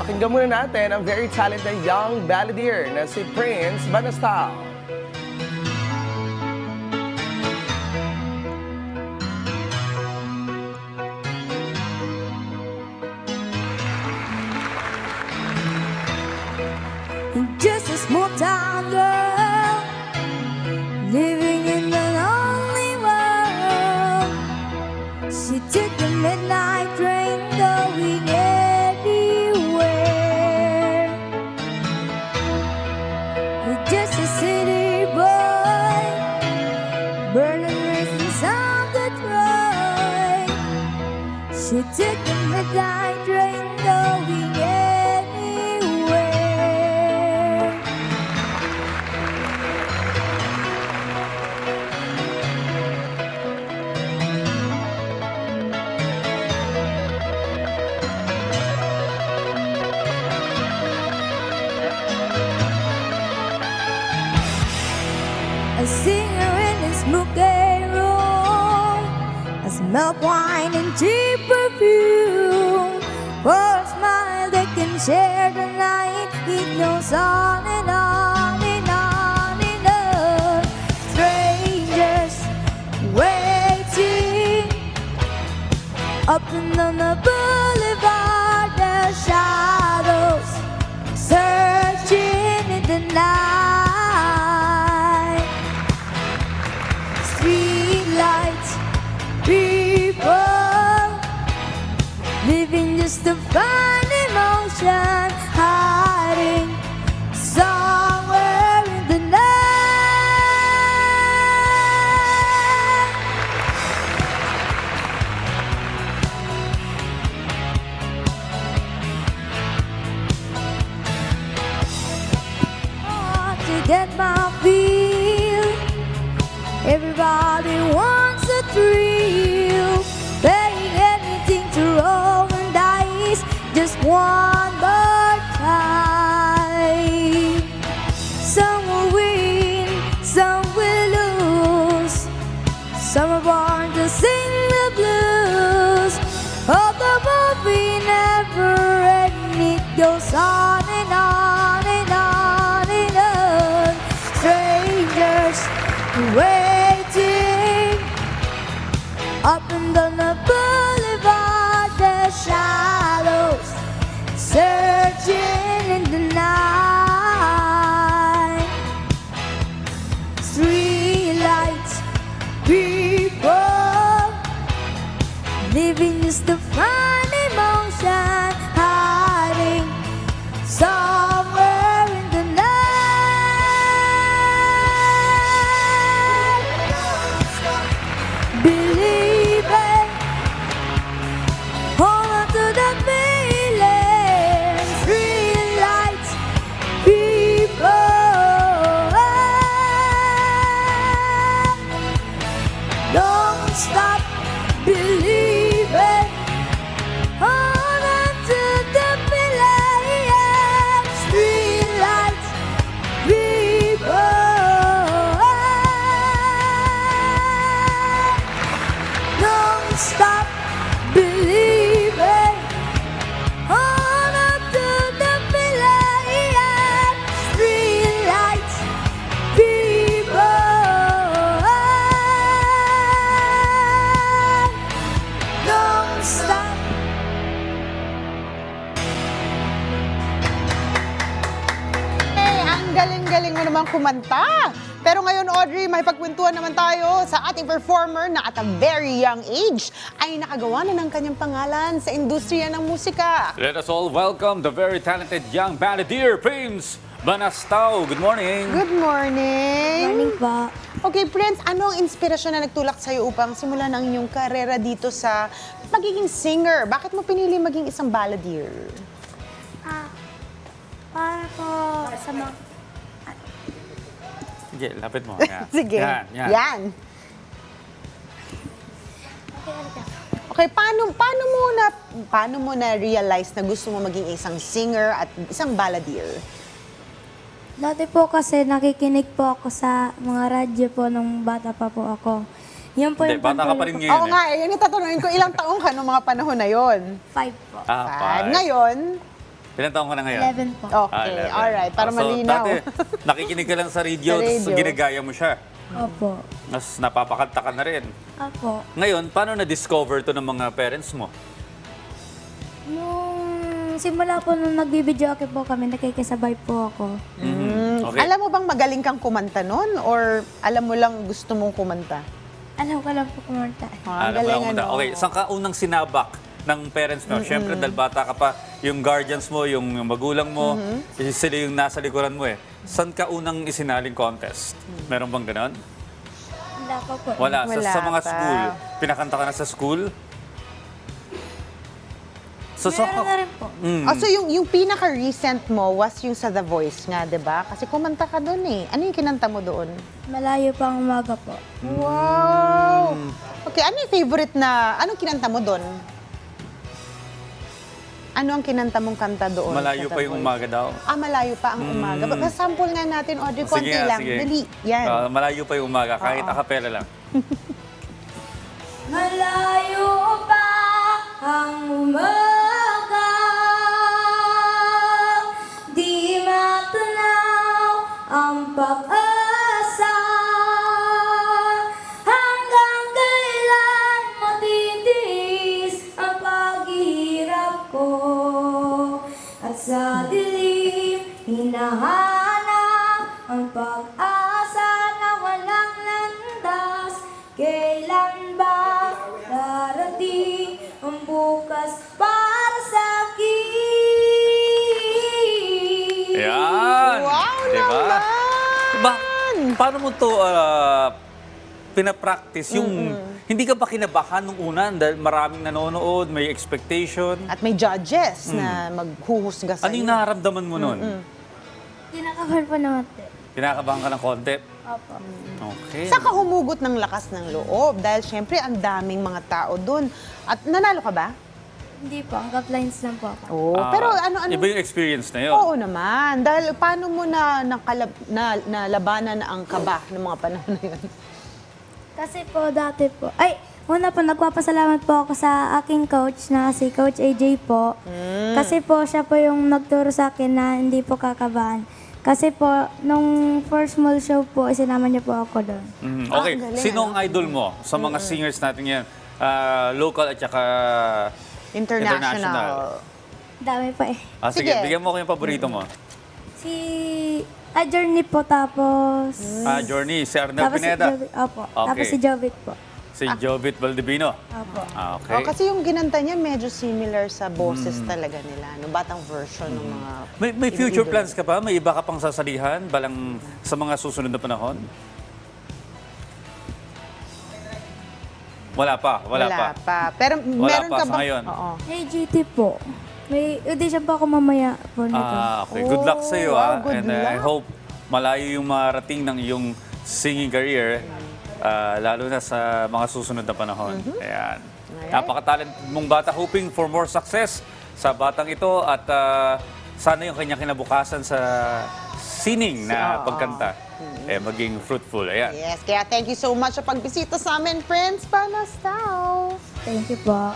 Pakinggan muna natin ang very talented young balladeer na si Prince Banastao. Just a small town girl living in a lonely world. She took the midnight train going anywhere. Just a city boy burning raisins on the Troy. She took the midnight train going anywhere. A singer in a smoky room, I smell wine and cheap perfume. For a smile they can share the night, it goes on and on and on and on. Strangers waiting up and on the boulevard, the shadows searching in the night. Street lights, people living just to find emotion, hiding somewhere in the night. Want to get my feel. Everybody wants a thrill, paying anything to roll the dice just one more time. Some will win, some will lose. Some are born to sing the blues. Although we never end, it goes on and on and on and on. Strangers waiting up and down the boulevard, the shadows searching in the night. Street lights, people living just to find emotion, hiding somewhere in the night. Believe it, hold on to the feeling. Street lights, people, don't stop believing. Hold on to the feeling. Street lights, people, don't stop believing. Hold on to the feeling. Street lights, people, don't stop. Hey, ang galing-galing mo naman kumanta. Pero ngayon, Audrey, may pagkwentuhan naman tayo sa ating performer na at a very young age ay nakagawa na ng kanyang pangalan sa industriya ng musika. Let us all welcome the very talented young balladeer, Prince Banastao. Good morning. Good morning. Morning po. Okay, Prince, ano ang inspirasyon na nagtulak sa'yo upang simulan ang inyong karera dito sa pagiging singer? Bakit mo pinili maging isang balladeer? Para po sa mga... Sige, lapit mo. Yan. Sige. Yan. Yan. Okay, paano mo na realize na gusto mo maging isang singer at isang balladeer? Dati po kasi nakikinig po ako sa mga radyo po nung bata pa po ako. Yan po Hindi, yung bata ka pa pantulog rin ko. ngayon. Oo nga, yun yung tatanungin ko, ilang taong ka nung mga panahon na yon? 5 po. Ngayon, Ilan taong ka na ngayon? 11 po. Okay, 11. alright. Para So, malinaw. dati, nakikinig ka lang sa radio, Sa tapos radio. ginagaya mo siya. Opo. Tapos napapakanta ka na rin. Opo. Ngayon, paano na-discover to ng mga parents mo? Nung simula po nung nagbibideo po kami, nakikisabay po ako. Okay. Alam mo bang magaling kang kumanta nun? Or alam mo lang gusto mong kumanta? Alam ko lang po kumanta. Ah, Alam mo galing lang ano. Okay, saan ka unang sinabak ng parents mo? Siyempre, dahil bata ka pa, yung guardians mo, yung magulang mo, sila yung nasa likuran mo eh. Saan ka unang isinaling contest? Meron bang ganon? Wala pa po. Wala. Wala Sa mga pa. school. Pinakanta ka na sa school? So, Meron na rin po. So yung pinaka-recent mo was yung sa The Voice nga, di ba? Kasi kumanta ka doon eh. Ano yung kinanta mo doon? Malayo pang umaga po. Wow! Okay, ano yung favorite na, anong kinanta mo doon? Ano ang kinanta mong kanta doon? malayo sa pa The yung Voice? umaga daw. Malayo pa ang umaga. Sample nga natin, Audrey, konti nga, lang. sige. Dali, yan. Malayo pa yung umaga, kahit acapella lang. Malayo pa ang umaga, di matanaw ang pag-asa. Hanggang kailan matitiis ang paghihirap ko, at sa dilim hinahanap ang pag-asa na walang landas. Kailan ba darating ang bukas para sa akin? Ayan! Wow Diba? naman! Diba? Paano mo to pinapractice? Yung, hindi ka ba kinabahan nung una dahil maraming nanonood, may expectation? At may judges na maghuhusga sa Ano yung iyo. nararamdaman mo nun? Kinakabahan po naman. Kinakabahan ka ng konti? Opo. Okay. Saan ka humugot ng lakas ng loob? Dahil syempre, ang daming mga tao doon. At nanalo ka ba? Hindi po, ang lines lang po ako. Oo. Pero ano-ano? Iba yung experience na yun. Oo naman. Dahil paano mo nalabanan ang kaba ng mga panahon na yun? Kasi po, dati po, una po, nagpapasalamat po ako sa aking coach na si Coach AJ po. Kasi po, siya po yung nagturo sa akin na hindi po kakabahan. Kasi po, nung first mall show po, isinama niya po ako doon. Okay, galing, sino ang idol mo sa mga singers natin yan? Local at saka International. Dami pa eh. Sige, Sige. bigyan mo ko yung paborito mo. Si Journey po, tapos... Journey, si Arnel tapos Pineda. si Jovit, opo. Okay. Tapos si Jovit po. Si Jovit Valdivino. Opo. Okay. Kasi yung ginanta niya medyo similar sa boses talaga nila. No? Batang version ng mga... May future plans ka pa? May iba ka pang sasalihan balang sa mga susunod na panahon? Wala pa. Pero Wala meron pa ka sa bang... ngayon. Oo. Hey, GT po. May audition pa ako mamaya po nito. Okay. Good luck sa iyo. Wow, good And I luck. hope malayo yung marating ng iyong singing career, lalo na sa mga susunod na panahon. Ayan. Napaka-talent mong bata, hoping for more success sa batang ito at sana yung kanyang kinabukasan sa sining na pagkanta maging fruitful. Ayan. Yes, kaya thank you so much sa pagbisita sa amin, Prince Banastao. Thank you po.